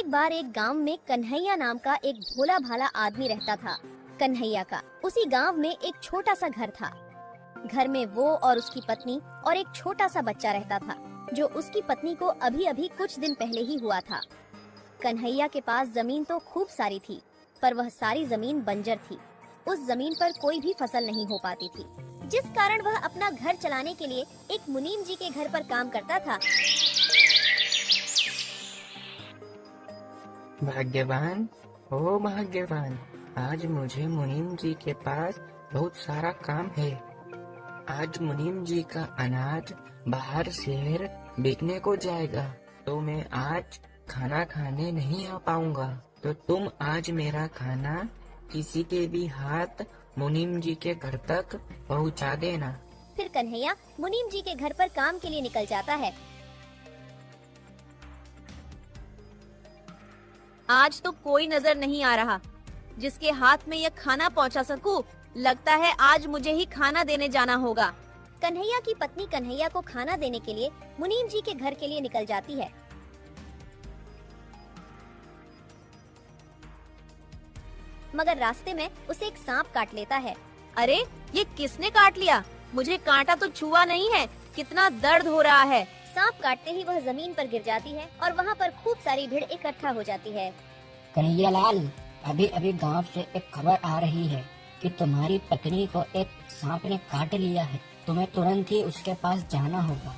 एक बार एक गांव में कन्हैया नाम का एक भोला भाला आदमी रहता था। कन्हैया का उसी गांव में एक छोटा सा घर था। घर में वो और उसकी पत्नी और एक छोटा सा बच्चा रहता था, जो उसकी पत्नी को अभी अभी कुछ दिन पहले ही हुआ था। कन्हैया के पास जमीन तो खूब सारी थी, पर वह सारी जमीन बंजर थी। उस जमीन पर कोई भी फसल नहीं हो पाती थी, जिस कारण वह अपना घर चलाने के लिए एक मुनीम जी के घर पर काम करता था। भाग्यवान, ओ भाग्यवान, आज मुझे मुनीम जी के पास बहुत सारा काम है। आज मुनीम जी का अनाज बाहर शहर बेचने को जाएगा, तो मैं आज खाना खाने नहीं आ पाऊंगा। तो तुम आज मेरा खाना किसी के भी हाथ मुनीम जी के घर तक पहुंचा देना। फिर कन्हैया मुनीम जी के घर पर काम के लिए निकल जाता है। आज तो कोई नजर नहीं आ रहा जिसके हाथ में यह खाना पहुंचा सकूं। लगता है आज मुझे ही खाना देने जाना होगा। कन्हैया की पत्नी कन्हैया को खाना देने के लिए मुनीम जी के घर के लिए निकल जाती है। मगर रास्ते में उसे एक सांप काट लेता है। अरे ये किसने काट लिया? मुझे कांटा तो छुआ नहीं है। कितना दर्द हो रहा है। सांप काटते ही वह जमीन पर गिर जाती है और वहाँ पर खूब सारी भीड़ इकट्ठा हो जाती है। कन्हैया लाल, अभी अभी गांव से एक खबर आ रही है कि तुम्हारी पत्नी को एक सांप ने काट लिया है। तुम्हें तुरंत ही उसके पास जाना होगा।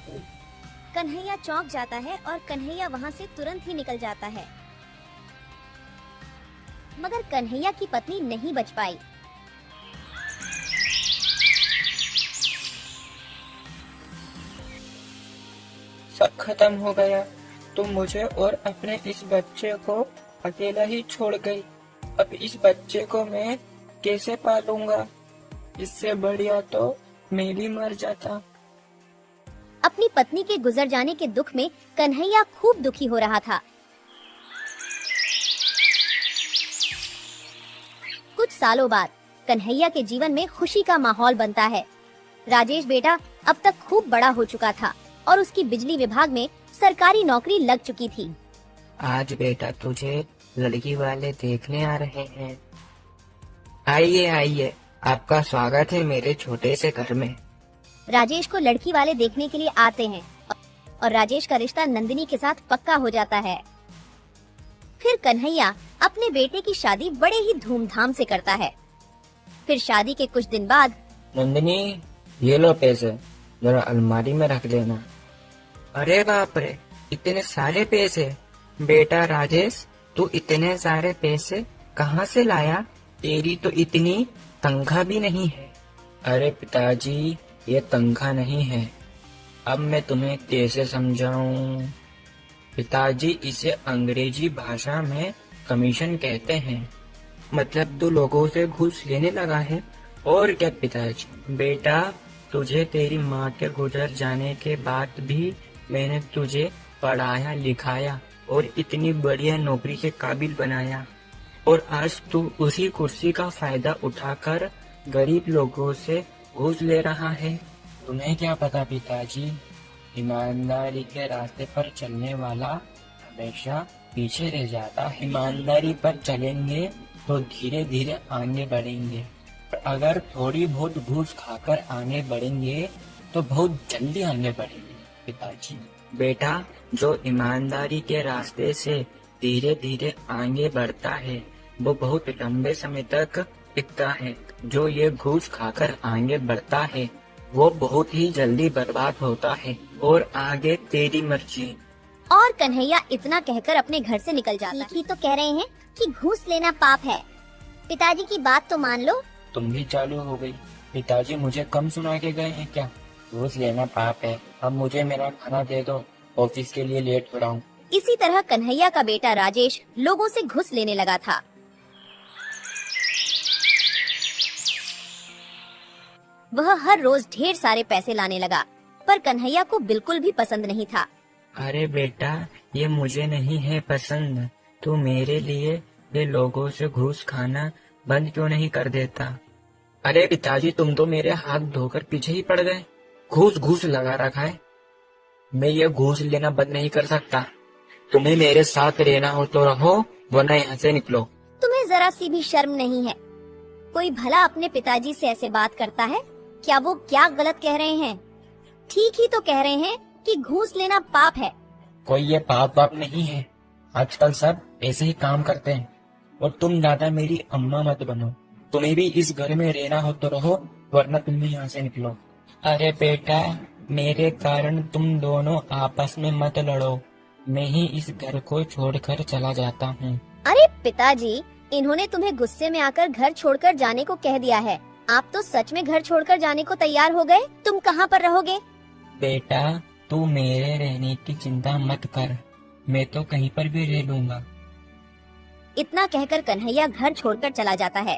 कन्हैया चौंक जाता है और कन्हैया वहाँ से तुरंत ही निकल जाता है। मगर कन्हैया की पत्नी नहीं बच पाई। सब खत्म हो गया। तुम मुझे और अपने इस बच्चे को अकेला ही छोड़ गई। अब इस बच्चे को मैं कैसे पालूंगा? इससे बढ़िया तो मैं भी मर जाता। अपनी पत्नी के गुजर जाने के दुख में कन्हैया खूब दुखी हो रहा था। कुछ सालों बाद कन्हैया के जीवन में खुशी का माहौल बनता है। राजेश बेटा अब तक खूब बड़ा हो चुका था और उसकी बिजली विभाग में सरकारी नौकरी लग चुकी थी। आज बेटा तुझे लड़की वाले देखने आ रहे हैं। आइए आइए, आपका स्वागत है मेरे छोटे से घर में। राजेश को लड़की वाले देखने के लिए आते हैं और राजेश का रिश्ता नंदिनी के साथ पक्का हो जाता है। फिर कन्हैया अपने बेटे की शादी बड़े ही धूमधाम से करता है। फिर शादी के कुछ दिन बाद, नंदिनी, ये लो पैसे, जरा अलमारी में रख देना। अरे बाप रे, इतने सारे पैसे! बेटा राजेश, तू इतने सारे पैसे कहाँ से लाया? तेरी तो इतनी तनख्वाह भी नहीं है। अरे पिताजी, ये तनख्वाह नहीं है। अब मैं तुम्हें कैसे समझाऊं? पिताजी, इसे अंग्रेजी भाषा में कमीशन कहते हैं। मतलब तू लोगों से घूस लेने लगा है। और क्या पिताजी? बेटा, तुझे तेरी माँ के गुजर जाने के बाद भी मैंने तुझे पढ़ाया लिखाया और इतनी बढ़िया नौकरी के काबिल बनाया, और आज तू उसी कुर्सी का फायदा उठाकर गरीब लोगों से घूस ले रहा है। तुम्हें क्या पता पिताजी, ईमानदारी के रास्ते पर चलने वाला हमेशा पीछे रह जाता है। ईमानदारी पर चलेंगे तो धीरे धीरे आगे बढ़ेंगे, और अगर थोड़ी बहुत घूस खाकर आगे बढ़ेंगे तो बहुत जल्दी आगे बढ़ेंगे। पिताजी, बेटा, जो ईमानदारी के रास्ते से धीरे धीरे आगे बढ़ता है वो बहुत लंबे समय तक टिकता है। जो ये घूस खाकर आगे बढ़ता है वो बहुत ही जल्दी बर्बाद होता है। और आगे तेरी मर्जी। और कन्हैया इतना कहकर अपने घर से निकल जाता है। तो कह रहे हैं कि घूस लेना पाप है। पिताजी की बात तो मान लो। तुम भी चालू हो गई। पिताजी मुझे कम सुना के गए हैं क्या? घूस लेना पाप है। अब मुझे मेरा खाना दे दो, ऑफिस के लिए लेट हो रहा हूँ। इसी तरह कन्हैया का बेटा राजेश लोगों से घुस लेने लगा था। वह हर रोज ढेर सारे पैसे लाने लगा, पर कन्हैया को बिल्कुल भी पसंद नहीं था। अरे बेटा, ये मुझे नहीं है पसंद। तू मेरे लिए ये लोगों से घूस खाना बंद क्यों नहीं कर देता? अरे पिताजी, तुम तो मेरे हाथ धोकर पीछे ही पड़ गए। घूस घूस लगा रखा है। मैं ये घूस लेना बंद नहीं कर सकता। तुम्हें मेरे साथ रहना हो तो रहो, वरना यहाँ से निकलो। तुम्हें जरा सी भी शर्म नहीं है? कोई भला अपने पिताजी से ऐसे बात करता है? क्या वो क्या गलत कह रहे हैं? ठीक ही तो कह रहे हैं कि घूस लेना पाप है। कोई ये पाप वाप नहीं है, आजकल सब ऐसे ही काम करते हैं। और तुम ज्यादा मेरी अम्मा मत बनो। तुम्हें भी इस घर में रहना हो तो रहो, वरना तुम भी यहाँ से निकलो। अरे बेटा, मेरे कारण तुम दोनों आपस में मत लड़ो। मैं ही इस घर को छोड़कर चला जाता हूँ। अरे पिताजी, इन्होंने तुम्हें गुस्से में आकर घर छोड़कर जाने को कह दिया है। आप तो सच में घर छोड़कर जाने को तैयार हो गए। तुम कहाँ पर रहोगे? बेटा, तू मेरे रहने की चिंता मत कर, मैं तो कहीं पर भी रह लूंगा। इतना कहकर कन्हैया घर छोड़कर चला जाता है।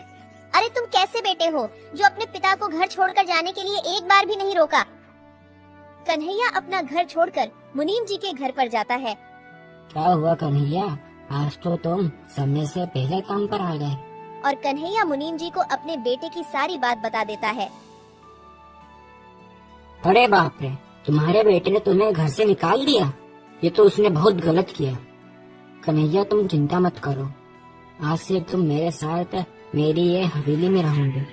अरे तुम कैसे बेटे हो जो अपने पिता को घर छोड़कर जाने के लिए एक बार भी नहीं रोका? कन्हैया अपना घर छोड़कर मुनीम जी के घर पर जाता है। क्या हुआ कन्हैया, आज तो तुम समय से पहले काम पर आ गए। और कन्हैया मुनीम जी को अपने बेटे की सारी बात बता देता है। अरे बाप रे, तुम्हारे बेटे ने तुम्हें घर से निकाल दिया। ये तो उसने बहुत गलत किया। कन्हैया तुम चिंता मत करो, आज से तुम मेरे साथ मेरी ये हवेली में रहोगे।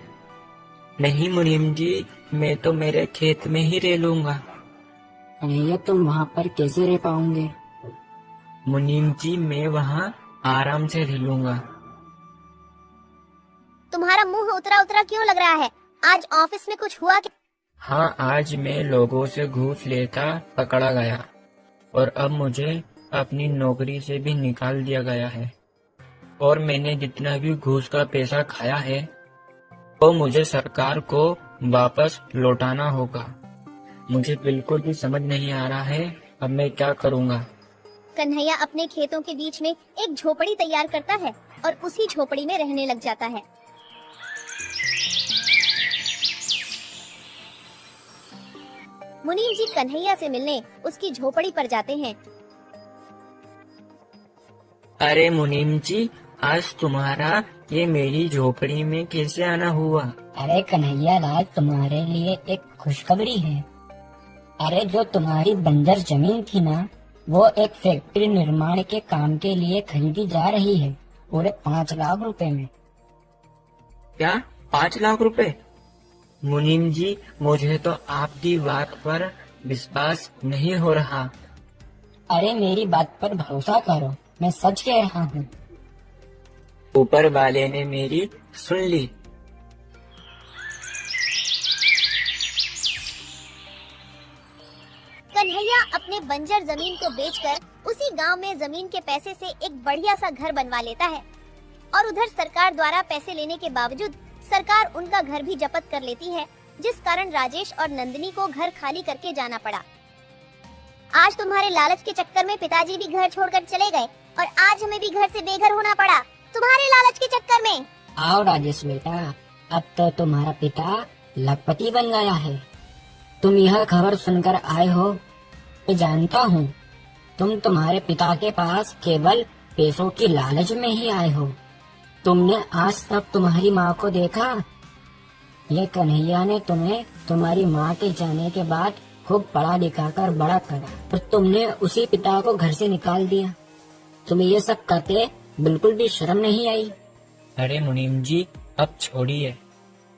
नहीं मुनीम जी, मैं तो मेरे खेत में ही रह लूंगा। कन्हैया तुम वहाँ पर कैसे रह पाओगे? मुनीम जी, मैं वहाँ आराम से रह लूंगा। तुम्हारा मुंह उतरा उतरा क्यों लग रहा है? आज ऑफिस में कुछ हुआ क्या? हाँ, आज मैं लोगों से घूस लेता पकड़ा गया और अब मुझे अपनी नौकरी से भी निकाल दिया गया है। और मैंने जितना भी घूस का पैसा खाया है वो मुझे सरकार को वापस लौटाना होगा। मुझे बिल्कुल भी समझ नहीं आ रहा है अब मैं क्या करूँगा। कन्हैया अपने खेतों के बीच में एक झोपड़ी तैयार करता है और उसी झोपड़ी में रहने लग जाता है। मुनीम जी कन्हैया से मिलने उसकी झोपड़ी पर जाते हैं। अरे मुनीम जी, आज तुम्हारा ये मेरी झोपड़ी में कैसे आना हुआ? अरे कन्हैया, आज तुम्हारे लिए एक खुशखबरी है। अरे जो तुम्हारी बंजर जमीन थी ना, वो एक फैक्ट्री निर्माण के काम के लिए खरीदी जा रही है, पूरे 5 लाख रुपए में। क्या 5 लाख रुपए? मुनीम जी, मुझे तो आपकी बात पर विश्वास नहीं हो रहा। अरे मेरी बात पर भरोसा करो, मैं सच कह रहा हूँ। ऊपर वाले ने मेरी सुन ली। कन्हैया अपने बंजर जमीन को बेचकर उसी गांव में जमीन के पैसे से एक बढ़िया सा घर बनवा लेता है। और उधर सरकार द्वारा पैसे लेने के बावजूद सरकार उनका घर भी जब्त कर लेती है, जिस कारण राजेश और नंदिनी को घर खाली करके जाना पड़ा। आज तुम्हारे लालच के चक्कर में पिताजी भी घर छोड़कर चले गए और आज हमें भी घर से बेघर होना पड़ा, तुम्हारे लालच के चक्कर में। आओ राजेश बेटा, अब तो तुम्हारा पिता लखपति बन गया है। तुम यह खबर सुनकर आए हो, मैं जानता हूँ। तुम तुम्हारे पिता के पास केवल पैसों की लालच में ही आए हो। तुमने आज तक तुम्हारी माँ को देखा? ये कन्हैया ने तुम्हें तुम्हारी माँ के जाने के बाद खूब पढ़ा लिखा कर बड़ा करा और तुमने उसी पिता को घर से निकाल दिया। तुम्हें ये सब करते बिल्कुल भी शर्म नहीं आई? अरे मुनीम जी, अब छोड़िए,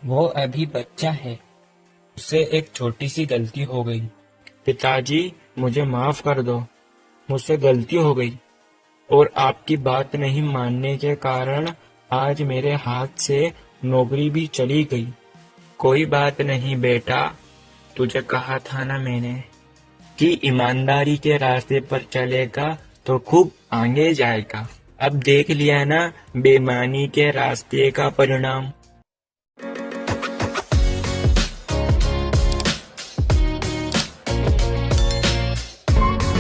वो अभी बच्चा है, उससे एक छोटी सी गलती हो गई। पिताजी, मुझे माफ कर दो, मुझसे गलती हो गई और आपकी बात नहीं मानने के कारण आज मेरे हाथ से नौकरी भी चली गई। कोई बात नहीं बेटा, तुझे कहा था ना मैंने कि ईमानदारी के रास्ते पर चलेगा तो खूब आगे जाएगा। अब देख लिया ना बेईमानी के रास्ते का परिणाम।